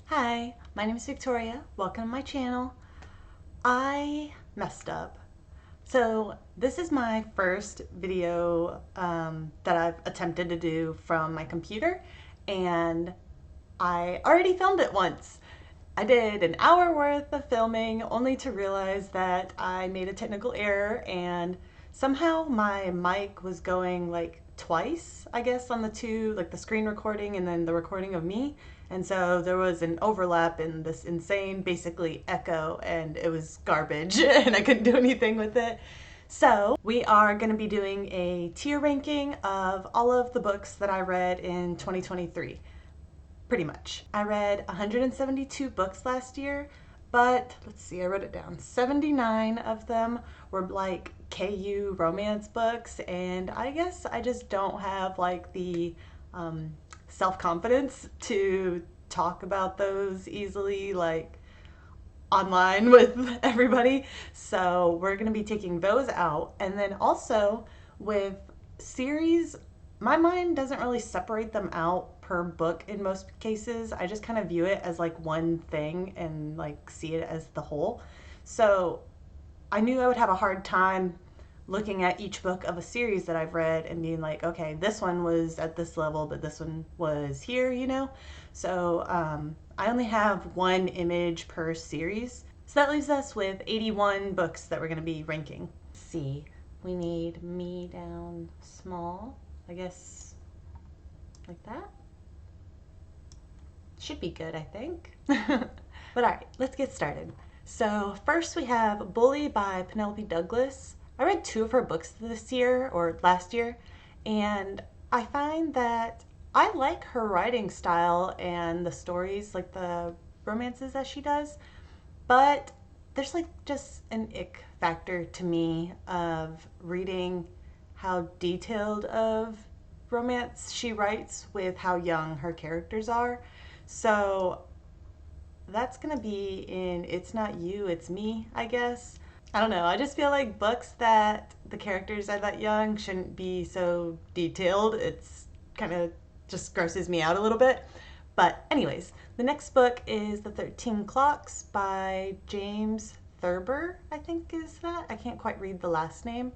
Hi, my name is Victoria. Welcome to my channel. I messed up. So this is my first video that I've attempted to do from my computer, and I already filmed it once. I did an hour worth of filming only to realize that I made a technical error and somehow my mic was going like twice, I guess, on the two, like the screen recording and then the recording of me. And so there was an overlap in this insane, basically, echo, and it was garbage and I couldn't do anything with it. So we are going to be doing a tier ranking of all of the books that I read in 2023. Pretty much. I read 172 books last year, but let's see, I wrote it down. 79 of them were like KU romance books, and I guess I just don't have like the self-confidence to talk about those easily, like online with everybody. So we're going to be taking those out. And then also with series, my mind doesn't really separate them out per book in most cases. I just kind of view it as like one thing and like see it as the whole. So I knew I would have a hard time looking at each book of a series that I've read and being like, okay, this one was at this level, but this one was here, you know? So I only have one image per series. So that leaves us with 81 books that we're going to be ranking. Let's see, we need me down small, I guess, like that. Should be good, I think. But all right, let's get started. So first we have Bully by Penelope Douglas. I read two of her books this year, or last year, and I find that I like her writing style and the stories, like the romances that she does, but there's like just an ick factor to me of reading how detailed of romance she writes with how young her characters are. So that's gonna be in It's Not You, It's Me, I guess. I don't know. I just feel like books that the characters are that young shouldn't be so detailed. It's kind of just grosses me out a little bit. But anyways, the next book is The 13 Clocks by James Thurber, I think is that. I can't quite read the last name.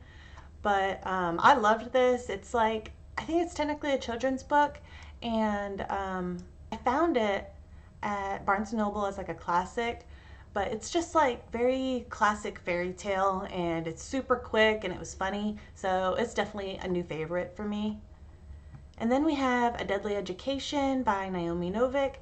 But I loved this. It's like, I think it's technically a children's book, and I found it at Barnes & Noble as like a classic, but it's just like very classic fairy tale, and it's super quick and it was funny, so it's definitely a new favorite for me. And then we have A Deadly Education by Naomi Novik.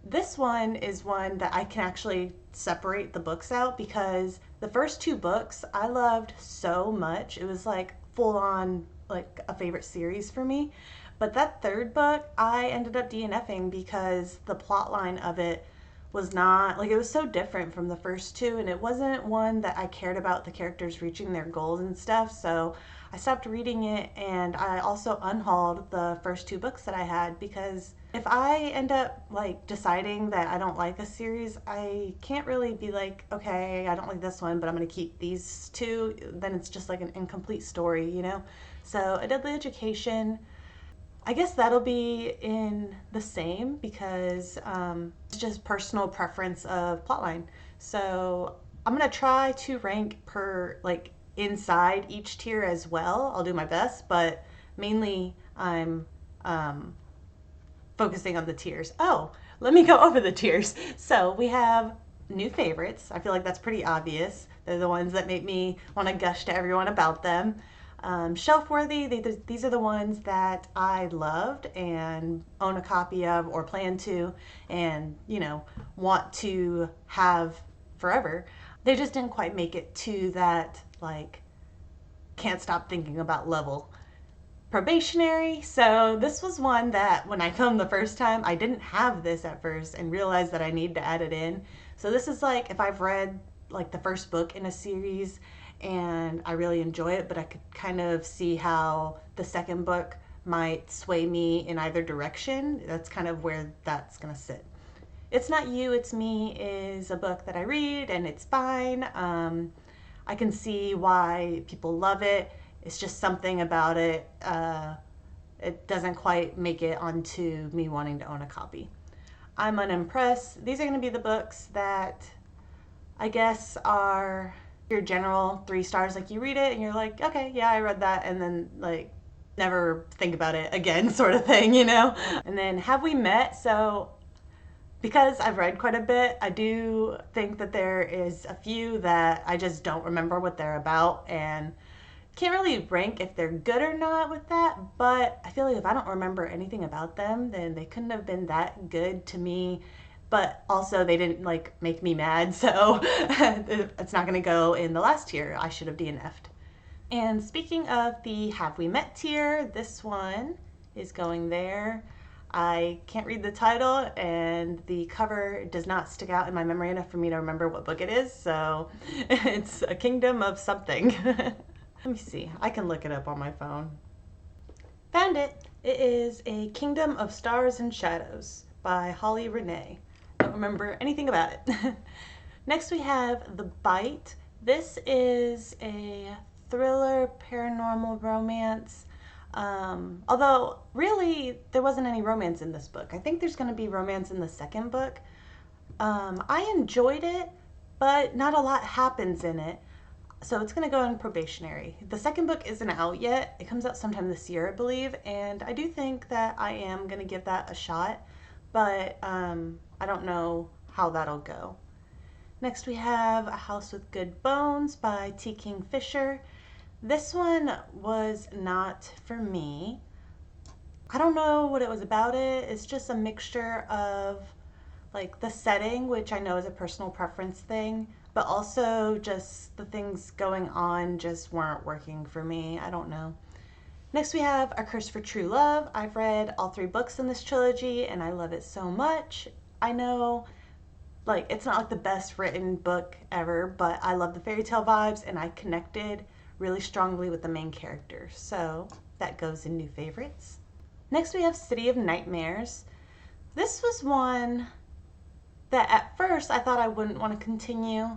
This one is one that I can actually separate the books out because the first two books I loved so much. It was like full on like a favorite series for me. But that third book I ended up DNFing because the plot line of it was not like, it was so different from the first two, and it wasn't one that I cared about the characters reaching their goals and stuff. So I stopped reading it, and I also unhauled the first two books that I had because if I end up like deciding that I don't like a series, I can't really be like, okay, I don't like this one, but I'm going to keep these two. Then it's just like an incomplete story, you know? So A Deadly Education, I guess that'll be in the same because it's just personal preference of plotline. So I'm gonna try to rank per like inside each tier as well. I'll do my best, but mainly I'm focusing on the tiers. Oh, let me go over the tiers. So we have new favorites. I feel like that's pretty obvious. They're the ones that make me want to gush to everyone about them. Shelf-worthy, these are the ones that I loved and own a copy of or plan to, and you know, want to have forever. They just didn't quite make it to that like can't stop thinking about level. Probationary, so this was one that when I filmed the first time, I didn't have this at first and realized that I need to add it in. So this is like if I've read like the first book in a series and I really enjoy it, but I could kind of see how the second book might sway me in either direction. That's kind of where that's gonna sit. It's Not You, It's Me is a book that I read and it's fine. I can see why people love it. It's just something about it. It doesn't quite make it onto me wanting to own a copy. I'm Unimpressed. These are going to be the books that I guess are your general 3 stars. Like you read it and you're like, okay, yeah, I read that, and then like never think about it again, sort of thing, you know? And then Have We Met? So because I've read quite a bit, I do think that there is a few that I just don't remember what they're about, and can't really rank if they're good or not with that, but I feel like if I don't remember anything about them, then they couldn't have been that good to me. But also, they didn't like make me mad, so it's not going to go in the last tier. I should have DNF'd. And speaking of the Have We Met tier, this one is going there. I can't read the title, and the cover does not stick out in my memory enough for me to remember what book it is, so it's A Kingdom of Something. Let me see. I can look it up on my phone. Found it. It is A Kingdom of Stars and Shadows by Holly Renee. Don't remember anything about it. Next we have The Bite. This is a thriller paranormal romance. Although really there wasn't any romance in this book. I think there's going to be romance in the second book. I enjoyed it, but not a lot happens in it. So it's going to go in probationary. The second book isn't out yet. It comes out sometime this year, I believe, and I do think that I am going to give that a shot, but I don't know how that'll go. Next we have A House with Good Bones by T. Kingfisher. This one was not for me. I don't know what it was about it. It's just a mixture of like the setting, which I know is a personal preference thing, but also just the things going on just weren't working for me. I don't know. Next we have A Curse for True Love. I've read all 3 books in this trilogy and I love it so much. I know like it's not like the best written book ever, but I love the fairy tale vibes and I connected really strongly with the main character. So that goes in new favorites. Next we have City of Nightmares. This was one that at first I thought I wouldn't want to continue.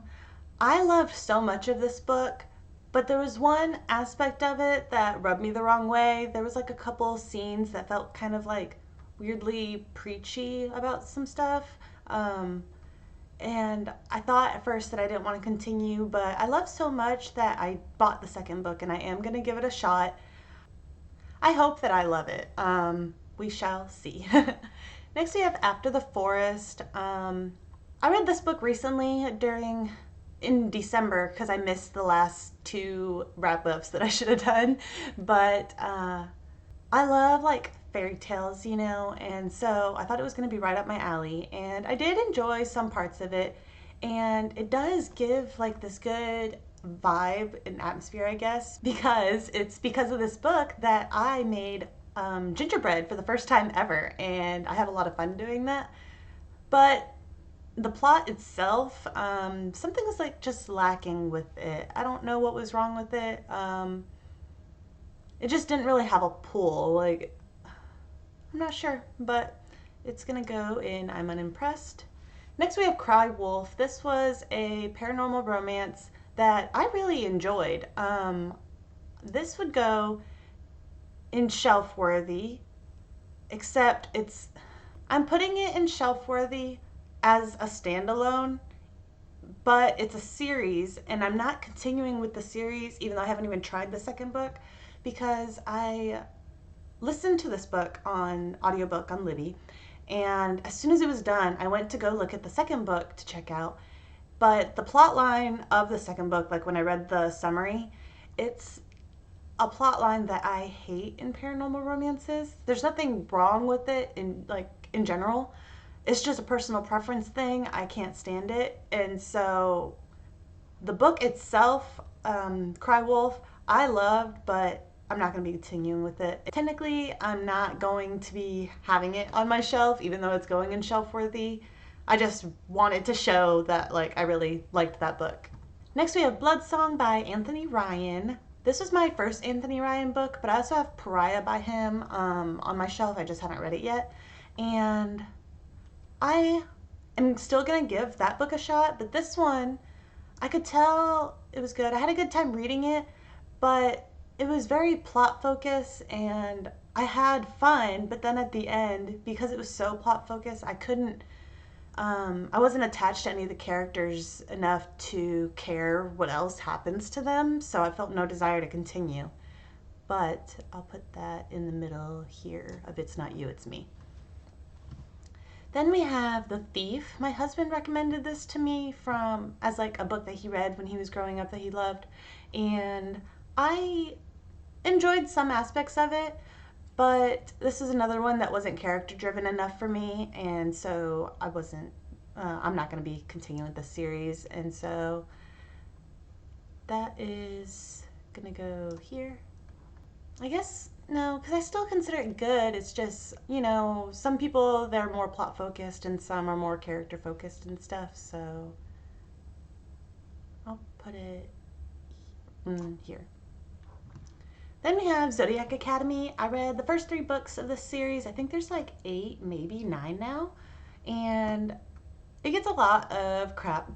I loved so much of this book, but there was one aspect of it that rubbed me the wrong way. There was like a couple scenes that felt kind of like weirdly preachy about some stuff. And I thought at first that I didn't want to continue, but I loved so much that I bought the second book and I am going to give it a shot. I hope that I love it. We shall see. Next we have After the Forest. I read this book recently in December because I missed the last 2 wrap-ups that I should have done. But I love like fairy tales, you know, and so I thought it was going to be right up my alley. And I did enjoy some parts of it. And it does give like this good vibe and atmosphere, I guess, because it's because of this book that I made gingerbread for the first time ever, and I have a lot of fun doing that. But the plot itself, something was like just lacking with it. I don't know what was wrong with it. It just didn't really have a pull. Like, I'm not sure, but it's gonna go in I'm Unimpressed. Next we have Cry Wolf. This was a paranormal romance that I really enjoyed. This would go in shelf worthy, except I'm putting it in shelf worthy as a standalone, but it's a series and I'm not continuing with the series even though I haven't even tried the second book, because I listened to this book on audiobook on Libby, and as soon as it was done I went to go look at the second book to check out, but the plot line of the second book, like when I read the summary, it's a plot line that I hate in paranormal romances. There's nothing wrong with it in general. It's just a personal preference thing. I can't stand it. And so the book itself, Cry Wolf, I loved, but I'm not going to be continuing with it. Technically, I'm not going to be having it on my shelf, even though it's going in shelf worthy. I just wanted to show that like I really liked that book. Next we have Bloodsong by Anthony Ryan. This was my first Anthony Ryan book, but I also have Pariah by him on my shelf. I just haven't read it yet. And I am still going to give that book a shot, but this one, I could tell it was good. I had a good time reading it, but it was very plot focused and I had fun, but then at the end, because it was so plot focused, I wasn't attached to any of the characters enough to care what else happens to them, so I felt no desire to continue. But I'll put that in the middle here of It's Not You, It's Me. Then we have The Thief. My husband recommended this to me from as like a book that he read when he was growing up that he loved, and I enjoyed some aspects of it, but this is another one that wasn't character driven enough for me, and so I'm not going to be continuing the series, and so that is going to go here. I guess no, because I still consider it good. It's just, some people, they're more plot focused and some are more character focused and stuff, so I'll put it here. Then we have Zodiac Academy. I read the first 3 books of this series. I think there's like 8, maybe 9 now. And it gets a lot of crap,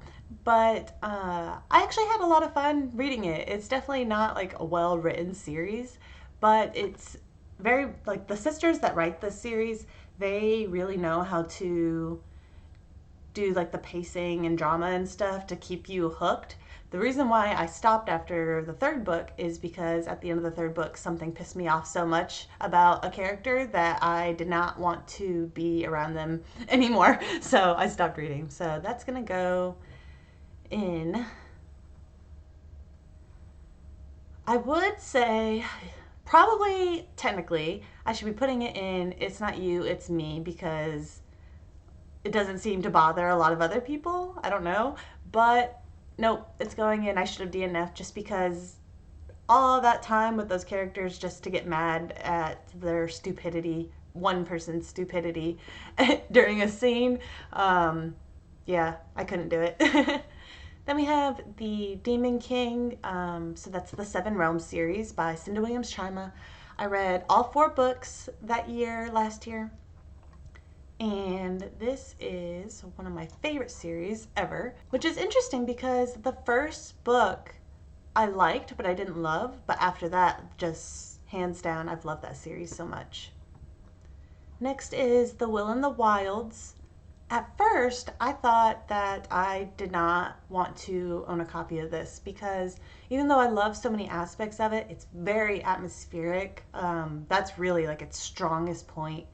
but I actually had a lot of fun reading it. It's definitely not like a well-written series, but it's very, like, the sisters that write this series, they really know how to do like the pacing and drama and stuff to keep you hooked. The reason why I stopped after the 3rd book is because at the end of the 3rd book, something pissed me off so much about a character that I did not want to be around them anymore. So I stopped reading. So that's going to go in. I would say probably technically I should be putting it in It's Not You, It's Me, because it doesn't seem to bother a lot of other people. I don't know. But nope, it's going in I should have DNF'd, just because all that time with those characters just to get mad at their stupidity, one person's stupidity during a scene. Yeah, I couldn't do it. Then we have the Demon King. So that's the 7 Realms series by Cinda Williams-Chima. I read all 4 books last year. And this is one of my favorite series ever, which is interesting because the first book I liked, but I didn't love. But after that, just hands down, I've loved that series so much. Next is The Will in the Wilds. At first, I thought that I did not want to own a copy of this because even though I love so many aspects of it, it's very atmospheric. That's really like its strongest point.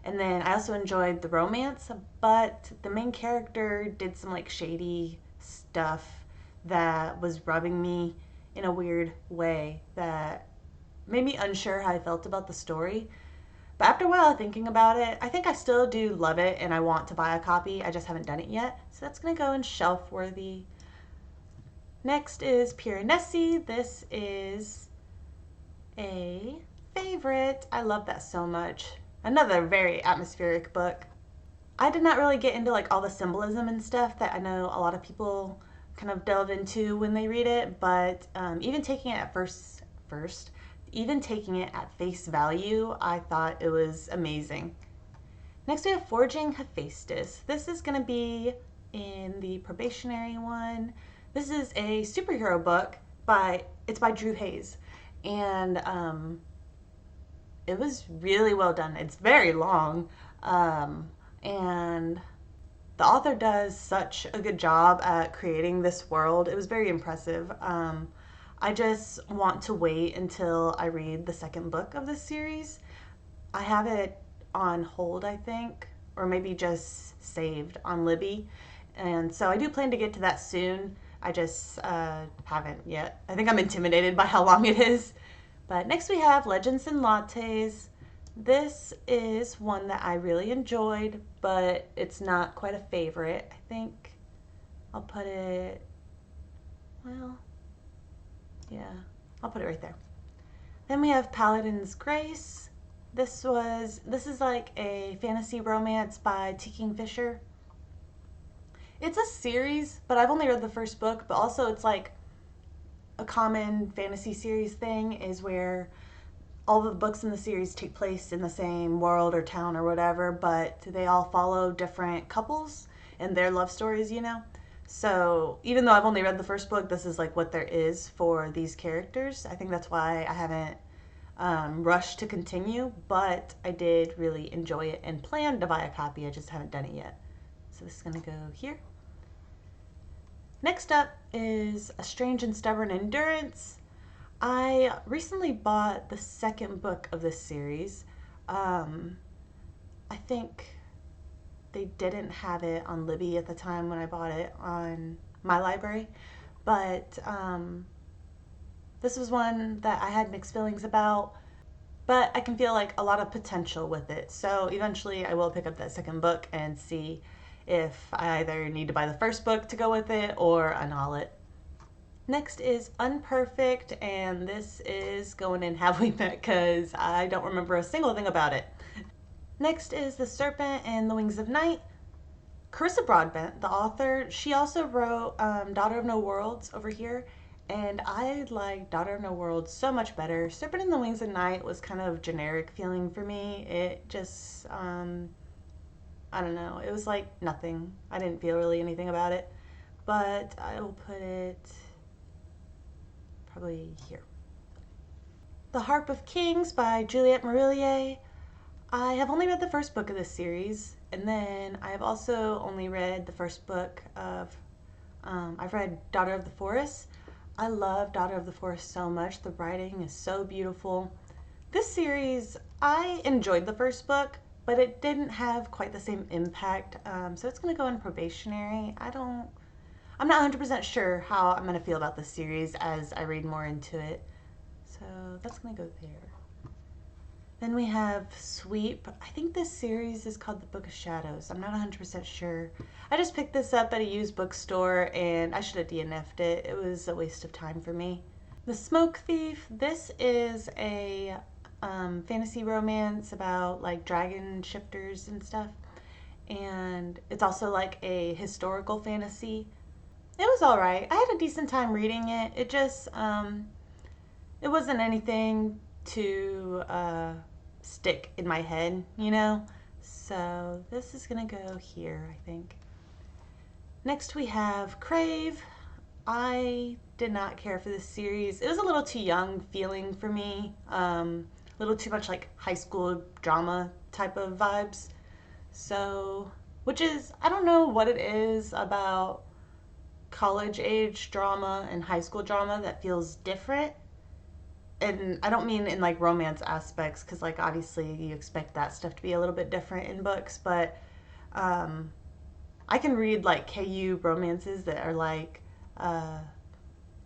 And then I also enjoyed the romance, but the main character did some like shady stuff that was rubbing me in a weird way that made me unsure how I felt about the story. But after a while thinking about it, I think I still do love it and I want to buy a copy. I just haven't done it yet. So that's going to go in shelf worthy. Next is Piranesi. This is a favorite. I love that so much. Another very atmospheric book. I did not really get into like all the symbolism and stuff that I know a lot of people kind of delve into when they read it, but even taking it at even taking it at face value, I thought it was amazing. Next we have Forging Hephaestus. This is going to be in the probationary one. This is a superhero book it's by Drew Hayes, and it was really well done. It's very long, and the author does such a good job at creating this world. It was very impressive. I just want to wait until I read the 2nd book of this series. I have it on hold, I think, or maybe just saved on Libby. And so I do plan to get to that soon. I just haven't yet. I think I'm intimidated by how long it is. But next we have Legends and Lattes. This is one that I really enjoyed, but it's not quite a favorite. I think I'll put it, well, yeah, I'll put it right there. Then we have Paladin's Grace. This is like a fantasy romance by T. Kingfisher. It's a series, but I've only read the 1st book, but also it's like a common fantasy series thing is where all the books in the series take place in the same world or town or whatever, but they all follow different couples and their love stories, So even though I've only read the 1st book, this is like what there is for these characters. I think that's why I haven't rush to continue, but I did really enjoy it and plan to buy a copy. I just haven't done it yet. So this is going to go here. Next up is A Strange and Stubborn Endurance. I recently bought the second book of this series. I think they didn't have it on Libby at the time when I bought it on my library, but this was one that I had mixed feelings about, but I can feel like a lot of potential with it. So eventually I will pick up that second book and see if I either need to buy the first book to go with it or annul it. Next is Unperfect, and this is going in Have We Met because I don't remember a single thing about it. Next is The Serpent and the Wings of Night. Carissa Broadbent, the author, she also wrote Daughter of No Worlds over here, and I like Daughter of No Worlds so much better. Serpent and the Wings of Night was kind of generic feeling for me. It just, I don't know, it was like nothing. I didn't feel really anything about it, but I will put it probably here. The Harp of Kings by Juliette Marillier. I have only read the first book of this series, and then I have also only read the first book of, I've read Daughter of the Forest. I love Daughter of the Forest so much. The writing is so beautiful. This series, I enjoyed the first book, but it didn't have quite the same impact, so it's going to go in probationary. I'm not 100% sure how I'm going to feel about this series as I read more into it, so that's going to go there. Then we have Sweep. I think this series is called The Book of Shadows. I'm not 100% sure. I just picked this up at a used bookstore and I should have DNF'd it. It was a waste of time for me. The Smoke Thief. This is a fantasy romance about like dragon shifters and stuff. And it's also like a historical fantasy. It was alright. I had a decent time reading it. It just, it wasn't anything to stick in my head, you know? So this is gonna go here, I think. Next we have Crave. I did not care for this series. It was a little too young feeling for me. A little too much like high school drama type of vibes. So, which is, I don't know what it is about college age drama and high school drama that feels different. And I don't mean in like romance aspects, because like obviously you expect that stuff to be a little bit different in books, but I can read like KU romances that are like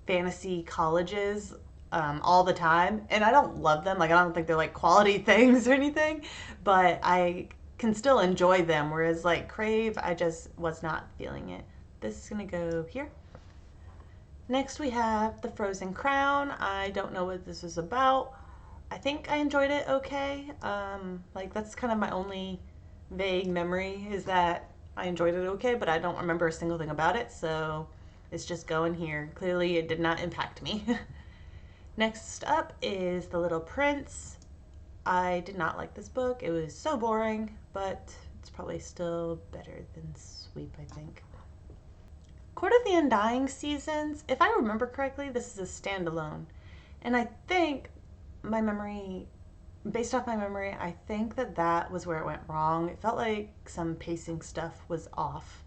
fantasy colleges all the time, and I don't love them. Like I don't think they're like quality things or anything, but I can still enjoy them. Whereas like Crave, I just was not feeling it. This is gonna go here. Next we have The Frozen Crown. I don't know what this is about. I think I enjoyed it okay. Like that's kind of my only vague memory is that I enjoyed it okay, but I don't remember a single thing about it, so it's just going here. Clearly it did not impact me. Next up is The Little Prince. I did not like this book. It was so boring, but it's probably still better than Sweep, I think. Court of the Undying Seasons, if I remember correctly, this is a standalone. And I think my memory, based off my memory, I think that that was where it went wrong. It felt like some pacing stuff was off.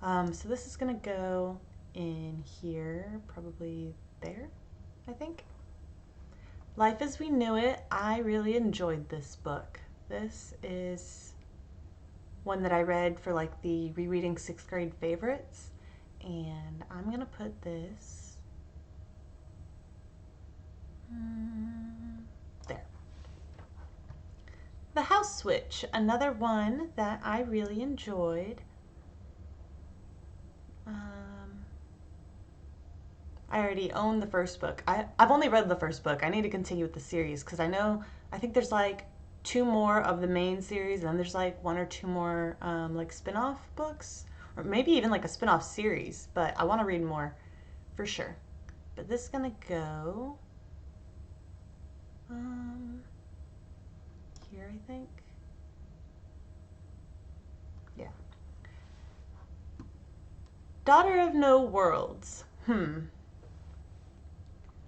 So this is going to go in here, probably there, I think. Life as We Knew It, I really enjoyed this book. This is one that I read for like the rereading 6th grade favorites. And I'm going to put this there. The House Switch, another one that I really enjoyed. I already own the first book. I've only read the first book. I need to continue with the series because I think there's like 2 more of the main series and then there's like 1 or 2 more like spin-off books. Or maybe even like a spin-off series, but I want to read more for sure. But this is gonna go here, I think. Yeah. Daughter of No Worlds.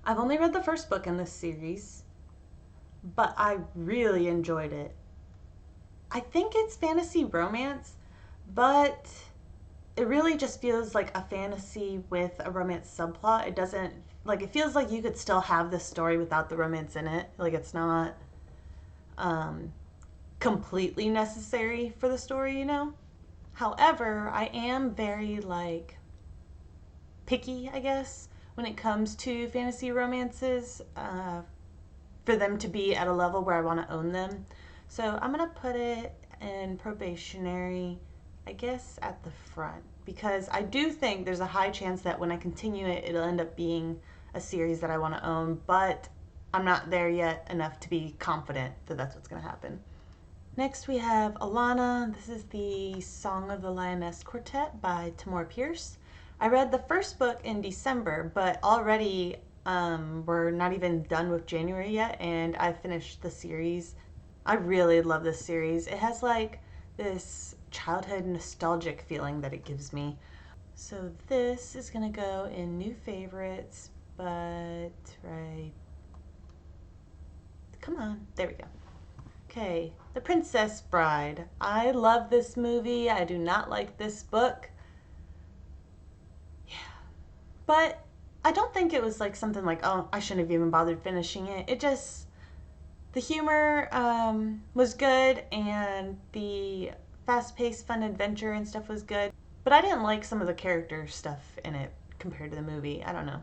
I've only read the first book in this series. but I really enjoyed it. I think it's fantasy romance, but it really just feels like a fantasy with a romance subplot. It doesn't, like, it feels like you could still have this story without the romance in it. Like, it's not um, completely necessary for the story, you know? However, I am very, like, picky, I guess, when it comes to fantasy romances, for them to be at a level where I want to own them. So I'm going to put it in probationary, I guess, at the front, because I do think there's a high chance that when I continue it, it'll end up being a series that I want to own, but I'm not there yet enough to be confident that that's what's going to happen. Next, we have Alana. This is the Song of the Lioness Quartet by Tamora Pierce. I read the first book in December, but already we're not even done with January yet, and I finished the series. I really love this series. It has like this childhood nostalgic feeling that it gives me. So this is gonna go in new favorites, but right. Come on, there we go. Okay, The Princess Bride. I love this movie. I do not like this book. Yeah. But I don't think it was like something like, oh, I shouldn't have even bothered finishing it. It just, the humor was good and the fast paced, fun adventure and stuff was good. But I didn't like some of the character stuff in it compared to the movie. I don't know.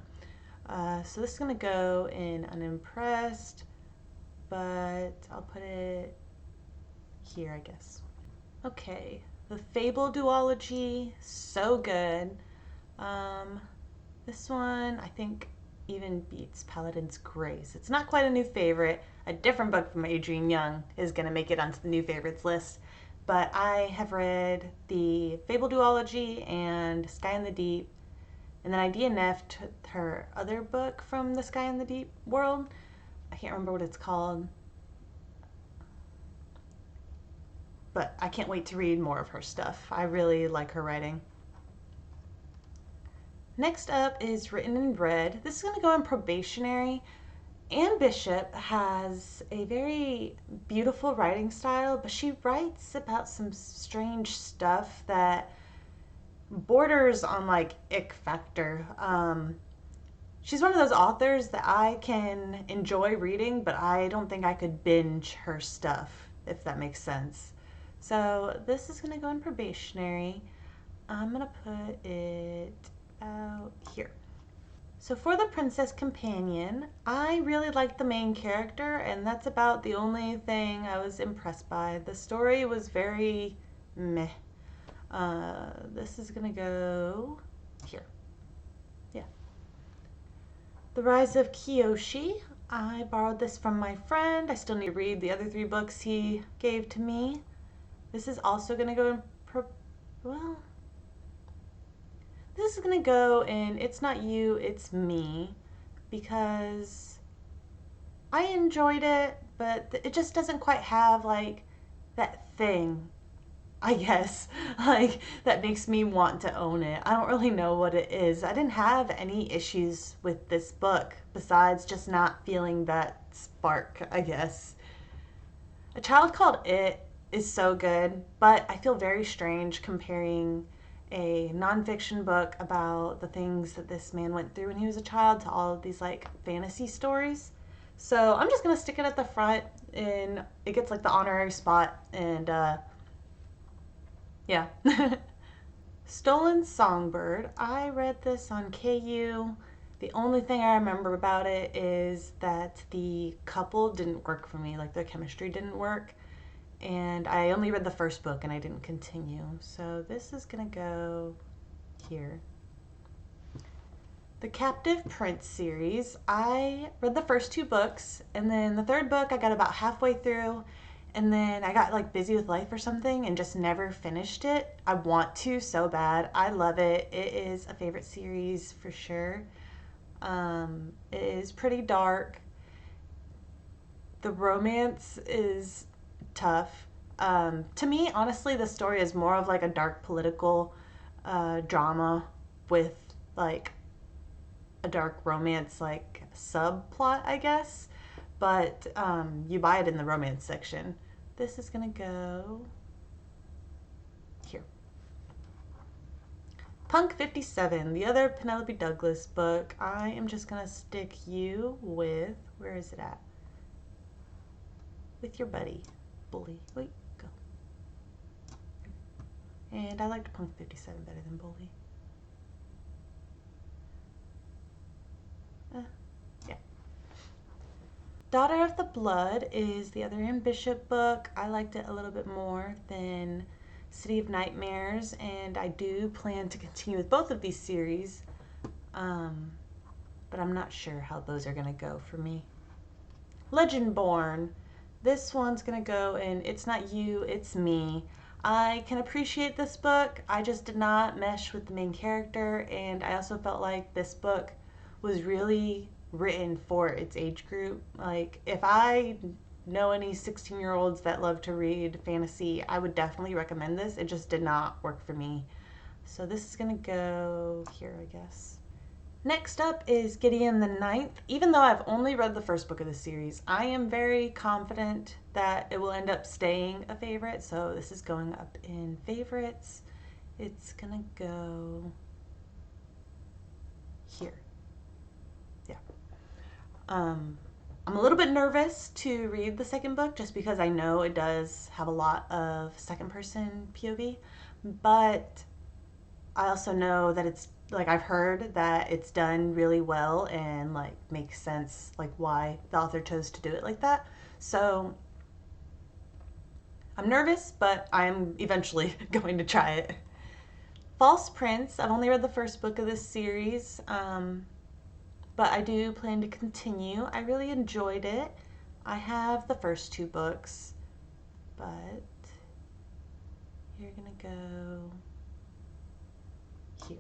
So this is going to go in unimpressed, but I'll put it here, I guess. Okay, the Fable duology, so good. Um, this one, I think, even beats Paladin's Grace. It's not quite a new favorite. A different book from Adrienne Young is going to make it onto the new favorites list. But I have read the Fable duology and Sky in the Deep. And then I DNF'd her other book from the Sky in the Deep world. I can't remember what it's called. But I can't wait to read more of her stuff. I really like her writing. Next up is Written in Red. This is going to go in probationary. Anne Bishop has a very beautiful writing style, but she writes about some strange stuff that borders on like ick factor. She's one of those authors that I can enjoy reading, but I don't think I could binge her stuff, if that makes sense. So this is going to go in probationary. I'm going to put it out here. So for the Princess Companion, I really liked the main character, and that's about the only thing I was impressed by. The story was very meh. This is going to go here. Yeah. The Rise of Kiyoshi. I borrowed this from my friend. I still need to read the other 3 books he gave to me. This is also going to go in well, this is going to go in It's Not You, It's Me, because I enjoyed it, but it just doesn't quite have like that thing, I guess, like that makes me want to own it. I don't really know what it is. I didn't have any issues with this book besides just not feeling that spark, I guess. A Child Called It is so good, but I feel very strange comparing a nonfiction book about the things that this man went through when he was a child to all of these like fantasy stories. So I'm just gonna stick it at the front, and it gets like the honorary spot. And yeah. Stolen Songbird. I read this on KU. The only thing I remember about it is that the couple didn't work for me, like their chemistry didn't work. And I only read the first book and I didn't continue. So this is going to go here. The Captive Prince series. I read the first 2 books, and then the 3rd book I got about halfway through, and then I got like busy with life or something and just never finished it. I want to so bad. I love it. It is a favorite series for sure. It is pretty dark. The romance is tough. To me, honestly, the story is more of like a dark political drama with like a dark romance like subplot, I guess. but you buy it in the romance section. This is gonna go here. Punk 57, the other Penelope Douglas book. I am just gonna stick you with, where is it at? With your buddy, Bully. Wait, go. And I liked Punk 57 better than Bully. Yeah. Daughter of the Blood is the other Anne Bishop book. I liked it a little bit more than City of Nightmares, and I do plan to continue with both of these series, but I'm not sure how those are going to go for me. Legendborn. This one's going to go in It's Not You, It's Me. I can appreciate this book. I just did not mesh with the main character, and I also felt like this book was really written for its age group. Like, if I know any 16-year-olds that love to read fantasy, I would definitely recommend this. It just did not work for me. So this is gonna go here, I guess. Next up is Gideon the Ninth. Even though I've only read the first book of the series, I am very confident that it will end up staying a favorite. So this is going up in favorites. It's gonna go here. Yeah. I'm a little bit nervous to read the second book just because I know it does have a lot of second person POV, but I also know that it's like, I've heard that it's done really well and like makes sense like why the author chose to do it like that. So I'm nervous, but I'm eventually going to try it. False Prince. I've only read the first book of this series. But I do plan to continue. I really enjoyed it. I have the first two books, but you're gonna go here.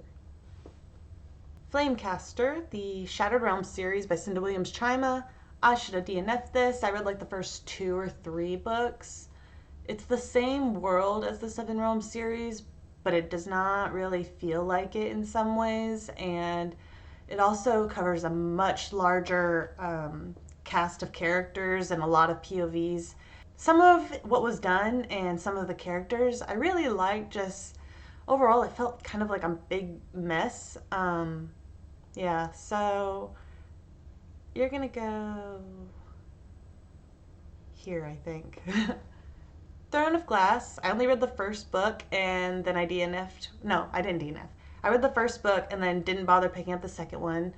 Flamecaster, the Shattered Realms series by Cinda Williams Chima. I should have DNF'd this. I read like the first 2 or 3 books. It's the same world as the Seven Realms series, but it does not really feel like it in some ways, and it also covers a much larger cast of characters and a lot of POVs. Some of what was done and some of the characters I really liked. Just overall it felt kind of like a big mess. Yeah, so you're gonna go here, I think. Throne of Glass. I only read the first book and then I DNF'd. No, I didn't DNF. I read the first book and then didn't bother picking up the second one.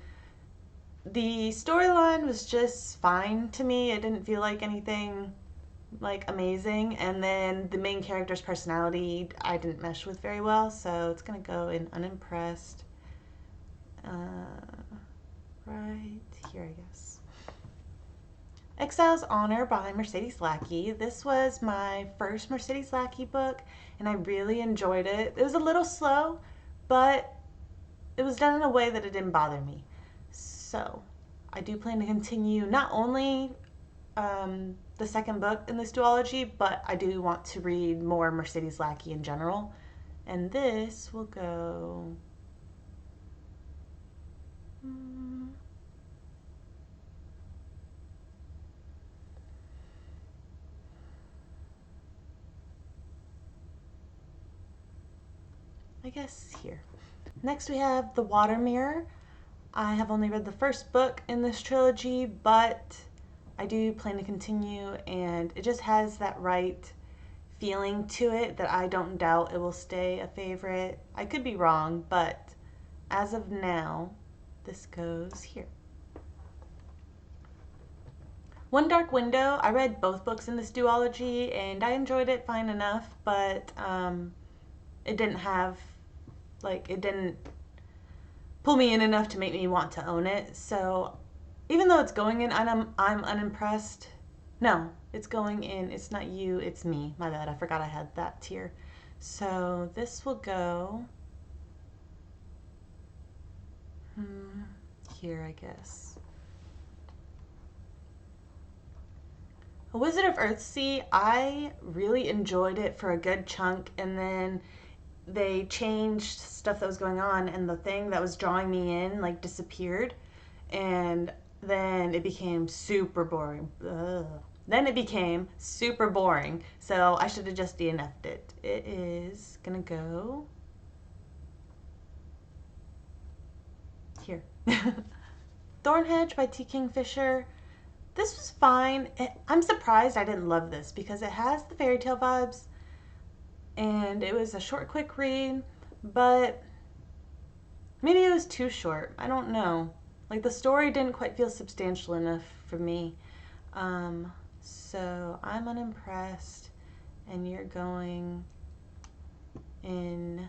The storyline was just fine to me. It didn't feel like anything like amazing. And then the main character's personality I didn't mesh with very well, so it's gonna go in unimpressed. Right here, I guess. Exile's Honor by Mercedes Lackey. This was my first Mercedes Lackey book and I really enjoyed it. It was a little slow, but it was done in a way that it didn't bother me. So I do plan to continue not only the second book in this duology, but I do want to read more Mercedes Lackey in general. And this will go... I guess here. Next we have The Water Mirror. I have only read the first book in this trilogy, but I do plan to continue, and it just has that right feeling to it that I don't doubt it will stay a favorite. I could be wrong, but as of now, this goes here. One Dark Window. I read both books in this duology, and I enjoyed it fine enough, but it didn't have, like, it didn't pull me in enough to make me want to own it. So even though it's going in I'm unimpressed. No, it's going in It's Not You, It's Me. My bad, I forgot I had that tier. So this will go here, I guess. A Wizard of Earthsea, I really enjoyed it for a good chunk, and then they changed stuff that was going on, and the thing that was drawing me in like disappeared, and then it became super boring. Ugh. Then it became super boring. So I should have just DNF'd it. It is gonna go here. Thornhedge by T. Kingfisher. This was fine. I'm surprised I didn't love this because it has the fairy tale vibes and it was a short, quick read, but maybe it was too short. I don't know. Like the story didn't quite feel substantial enough for me. So I'm unimpressed, and you're going in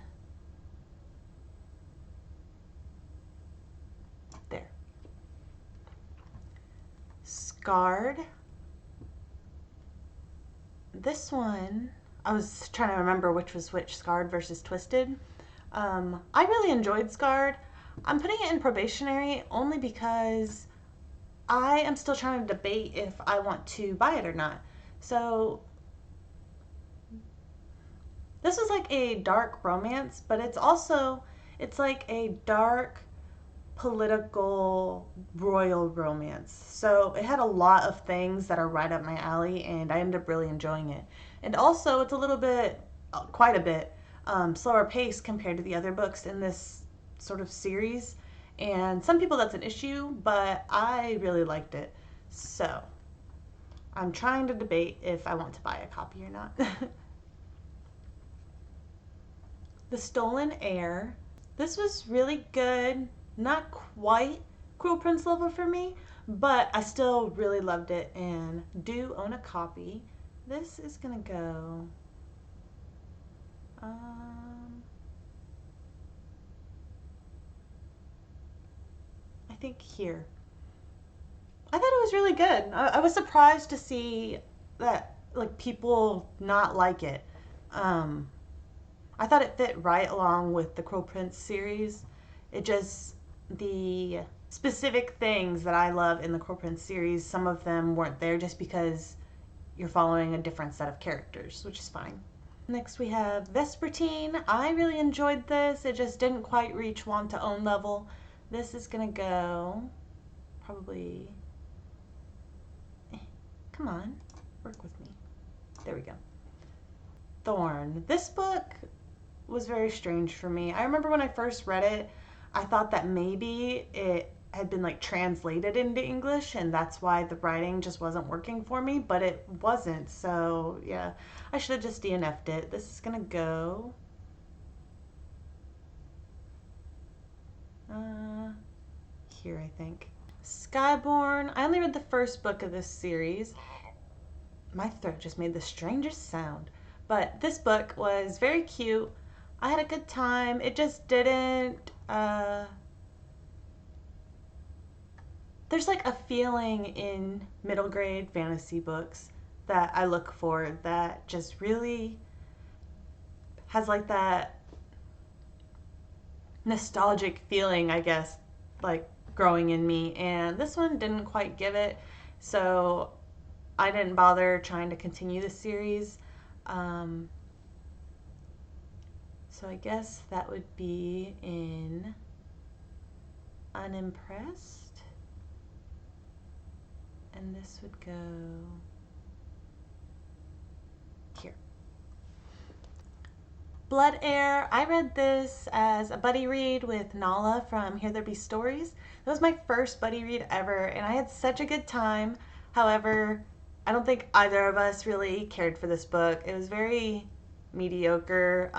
there. Scarred. This one, I was trying to remember which was which, Scarred versus Twisted. I really enjoyed Scarred. I'm putting it in probationary only because I am still trying to debate if I want to buy it or not. So this was like a dark romance, but it's like a dark political royal romance. So it had a lot of things that are right up my alley, and I ended up really enjoying it. And also, it's a little bit, quite a bit, slower pace compared to the other books in this sort of series. And some people that's an issue, but I really liked it. So I'm trying to debate if I want to buy a copy or not. The Stolen Heir. This was really good. Not quite Cruel Prince level for me, but I still really loved it and do own a copy. This is gonna go I think here. I thought it was really good. I was surprised to see that like people not like it. Um, I thought it fit right along with the Cruel Prince series. It just, the specific things that I love in the Cruel Prince series, some of them weren't there just because you're following a different set of characters, which is fine. Next we have Vespertine. I really enjoyed this. It just didn't quite reach want to own level. This is gonna go probably, come on, work with me. There we go. Thorn. This book was very strange for me. I remember when I first read it, I thought that maybe it had been like translated into English and that's why the writing just wasn't working for me, but it wasn't. So yeah, I should have just DNF'd it. This is gonna go here, I think. Skyborn. I only read the first book of this series. My throat just made the strangest sound. But this book was very cute. I had a good time. It just didn't, there's like a feeling in middle grade fantasy books that I look for that just really has like that nostalgic feeling, I guess, like growing in me. And this one didn't quite give it. So I didn't bother trying to continue the series. So I guess that would be in unimpressed. And this would go here. Blood Heir. I read this as a buddy read with Nala from Here There Be Stories. It was my first buddy read ever, and I had such a good time. However, I don't think either of us really cared for this book. It was very mediocre.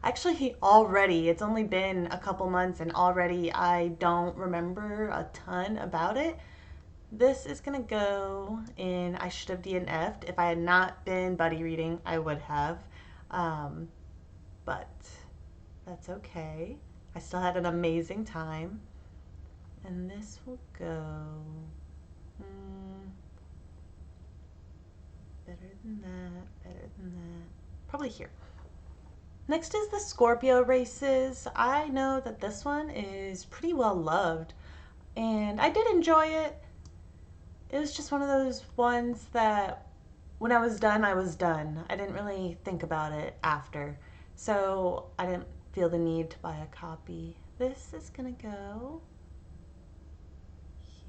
Actually, already, it's only been a couple months, and already I don't remember a ton about it. This is gonna go in I should have DNF'd. If I had not been buddy reading, I would have. But that's okay. I still had an amazing time. And this will go better than that, better than that. Probably here. Next is the Scorpio races. I know that this one is pretty well loved, and I did enjoy it. It was just one of those ones that when I was done, I was done. I didn't really think about it after, so I didn't feel the need to buy a copy. This is gonna go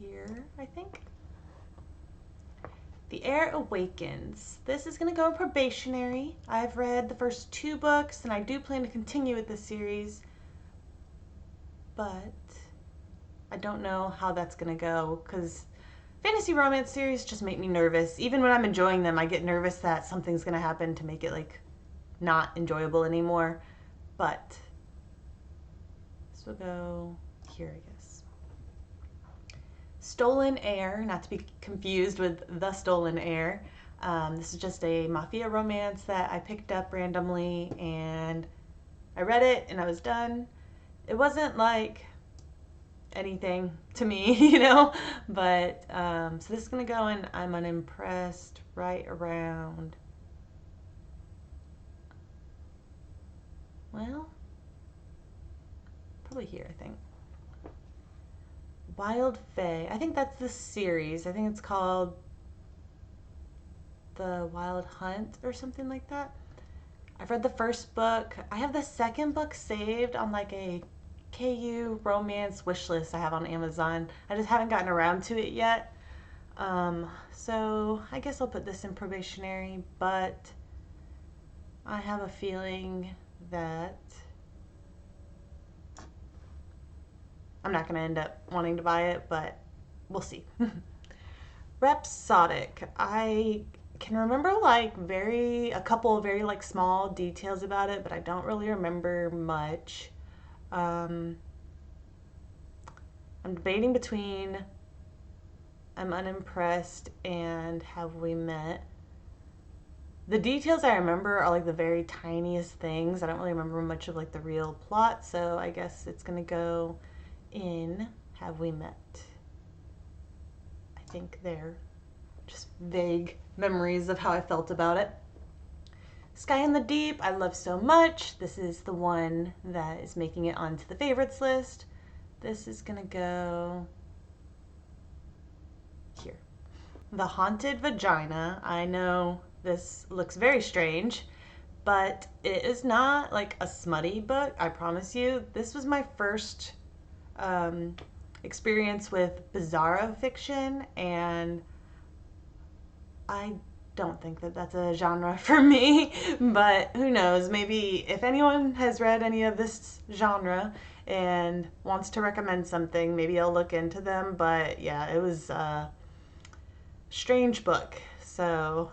here, I think. The Air Awakens. This is going to go in probationary. I've read the first 2 books, and I do plan to continue with this series, but I don't know how that's going to go, because fantasy romance series just make me nervous. Even when I'm enjoying them, I get nervous that something's going to happen to make it like not enjoyable anymore. But this will go here, I guess. Stolen Heir, not to be confused with The Stolen Heir. This is just a mafia romance that I picked up randomly, and I read it and I was done. It wasn't like anything to me, you know, but so this is gonna go in I'm Unimpressed right around, well, probably here, I think. Wild Fae, I think that's the series. I think it's called The Wild Hunt or something like that. I've read the first book. I have the second book saved on like a KU romance wish list I have on Amazon. I just haven't gotten around to it yet. So I guess I'll put this in probationary, but I have a feeling that I'm not going to end up wanting to buy it, but we'll see. Rhapsodic. I can remember like a couple of very like small details about it, but I don't really remember much. I'm debating between I'm Unimpressed and Have We Met. The details I remember are like the very tiniest things. I don't really remember much of like the real plot, so I guess it's gonna go in Have We Met. I think they're just vague memories of how I felt about it. Sky in the Deep, I love so much. This is the one that is making it onto the favorites list. This is gonna go here. The Haunted Vagina. I know this looks very strange, but it is not like a smutty book, I promise you. This was my first experience with bizarro fiction, and I don't think that that's a genre for me, but who knows, maybe if anyone has read any of this genre and wants to recommend something, maybe I'll look into them. But yeah, it was a strange book, so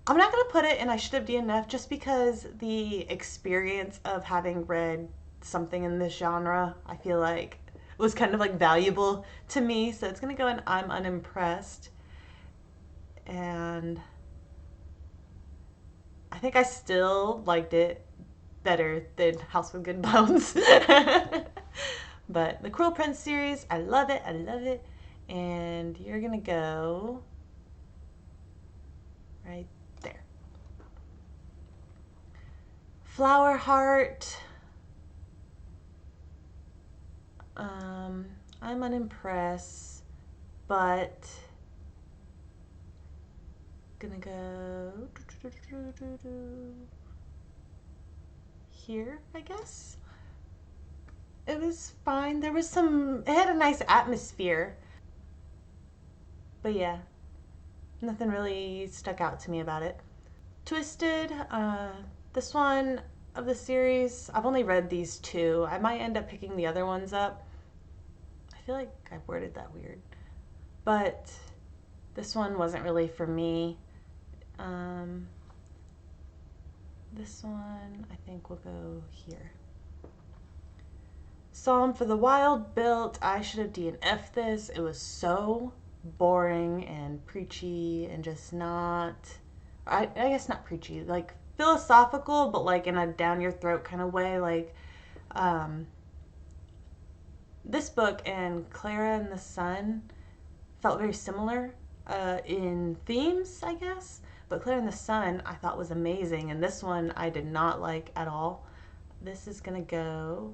I'm not going to put it in I should have DNF just because the experience of having read something in this genre I feel like was kind of like valuable to me, so it's going to go in I'm Unimpressed. And I think I still liked it better than House with Good Bones. But the Cruel Prince series, I love it, I love it. And you're gonna go right there. Flower Heart. I'm Unimpressed, but gonna go here, I guess. It was fine. There was it had a nice atmosphere. But yeah, nothing really stuck out to me about it. Twisted, this one of the series, I've only read these 2. I might end up picking the other ones up. I feel like I worded that weird. But this one wasn't really for me. This one I think will go here. Psalm for the Wild Built. I should have DNF'd this. It was so boring and preachy and just not, I guess not preachy, like philosophical, but like in a down your throat kind of way. Like this book and Clara and the Sun felt very similar in themes, I guess. But Clara and the Sun I thought was amazing, and this one I did not like at all. This is gonna go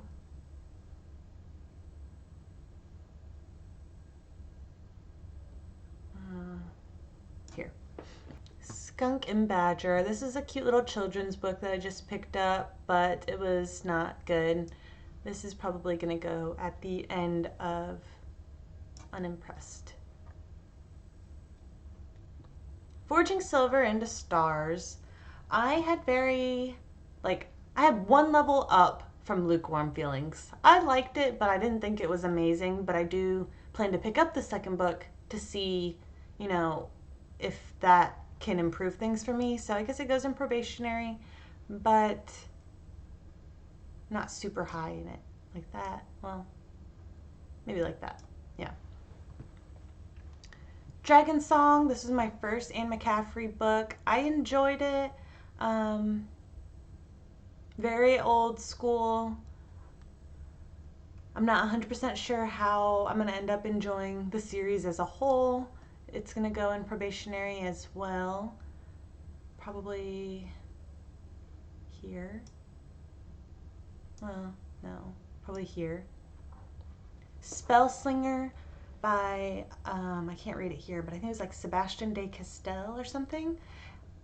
here. Skunk and Badger. This is a cute little children's book that I just picked up, but it was not good. This is probably gonna go at the end of unimpressed. Forging Silver into Stars, I had I had one level up from lukewarm feelings. I liked it, but I didn't think it was amazing, but I do plan to pick up the second book to see, you know, if that can improve things for me. So I guess it goes in probationary, but not super high in it. Like that. Well, maybe like that. Yeah. Dragon Song, this is my first Anne McCaffrey book. I enjoyed it. Very old school. I'm not 100% sure how I'm going to end up enjoying the series as a whole. It's going to go in probationary as well. Probably here. Well, no, probably here. Spellslinger by, I can't read it here, but I think it was like Sebastian de Castell or something.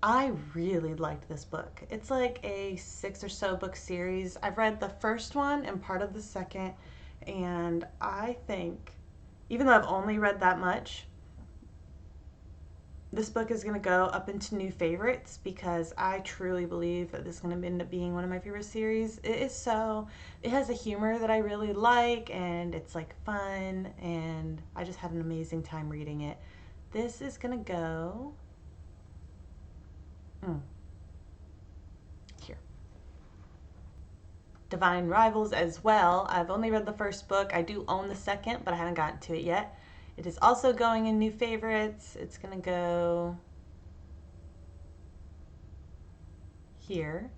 I really liked this book. It's like a 6 or so book series. I've read the first one and part of the second, and I think, even though I've only read that much, this book is going to go up into new favorites because I truly believe that this is going to end up being one of my favorite series. It has a humor that I really like, and it's like fun, and I just had an amazing time reading it. This is going to go here. Divine Rivals as well. I've only read the first book. I do own the second, but I haven't gotten to it yet. It is also going in new favorites. It's going to go here.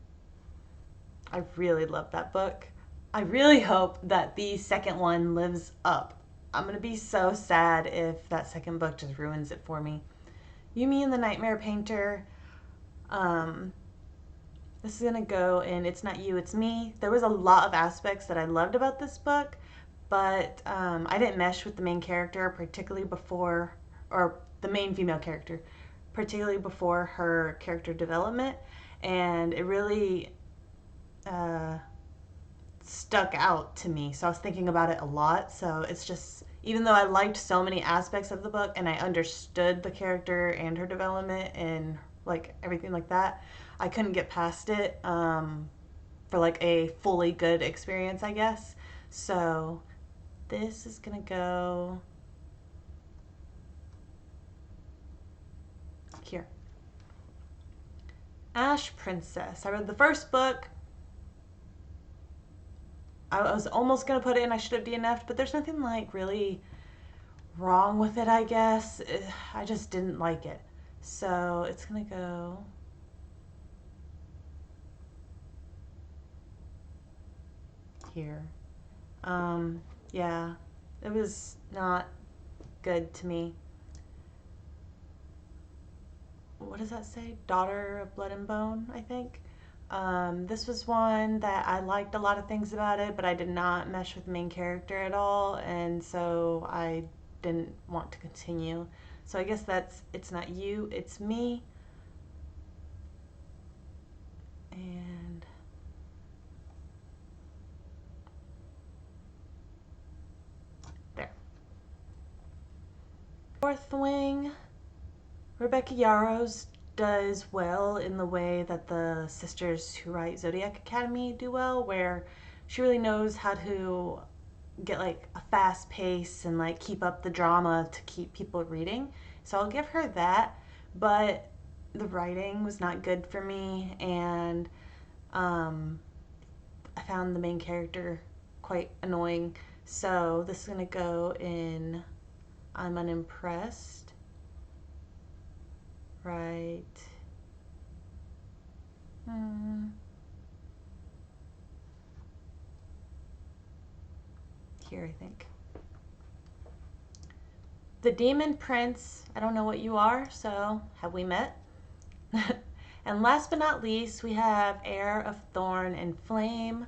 I really love that book. I really hope that the second one lives up. I'm going to be so sad if that second book just ruins it for me. Yumi and the Nightmare Painter. This is going to go in It's Not You, It's Me. There was a lot of aspects that I loved about this book, but I didn't mesh with the main character, particularly before, or the main female character, particularly before her character development, and it really stuck out to me. So I was thinking about it a lot. So it's just, even though I liked so many aspects of the book and I understood the character and her development and like everything like that, I couldn't get past it for like a fully good experience, I guess. So this is gonna go here. Ash Princess. I read the first book. I was almost gonna put it in I should have DNF'd, but there's nothing like really wrong with it, I guess. I just didn't like it. So it's gonna go here. Yeah, it was not good to me. What does that say? Daughter of Blood and Bone, I think. This was one that I liked a lot of things about it, but I did not mesh with the main character at all, and so I didn't want to continue. So I guess that's It's Not You, It's Me. And there. Fourth Wing. Rebecca Yarros does well in the way that the sisters who write Zodiac Academy do well, where she really knows how to get like a fast pace and like keep up the drama to keep people reading. So I'll give her that, but the writing was not good for me, and I found the main character quite annoying. So this is gonna go in I'm unimpressed. Right. Here, I think. The Demon Prince. I don't know what you are, so have we met? And last but not least, we have Heir of Thorn and Flame.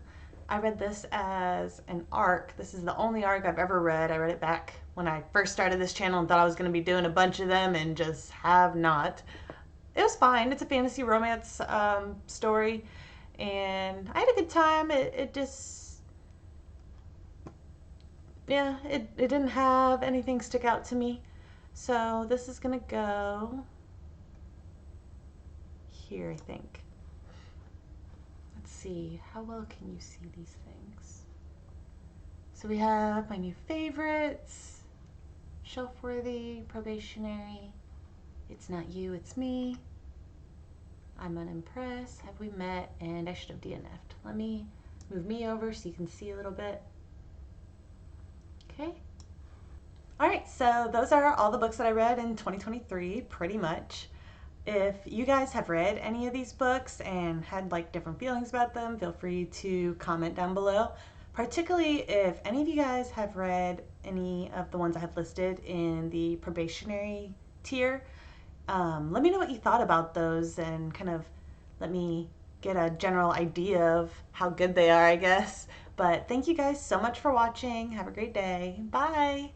I read this as an arc. This is the only arc I've ever read. I read it back when I first started this channel and thought I was going to be doing a bunch of them and just have not. It was fine. It's a fantasy romance story, and I had a good time. It just, yeah, it didn't have anything stick out to me. So this is gonna go here, I think. Let's see, how well can you see these things? So we have my new favorites, shelf-worthy, probationary, it's not you, it's me, I'm unimpressed, have we met, and I should have DNF'd. Let me move me over so you can see a little bit. Okay. All right, so those are all the books that I read in 2023, pretty much. If you guys have read any of these books and had like different feelings about them, feel free to comment down below. Particularly if any of you guys have read any of the ones I have listed in the probationary tier, let me know what you thought about those and kind of let me get a general idea of how good they are, I guess. But thank you guys so much for watching. Have a great day. Bye.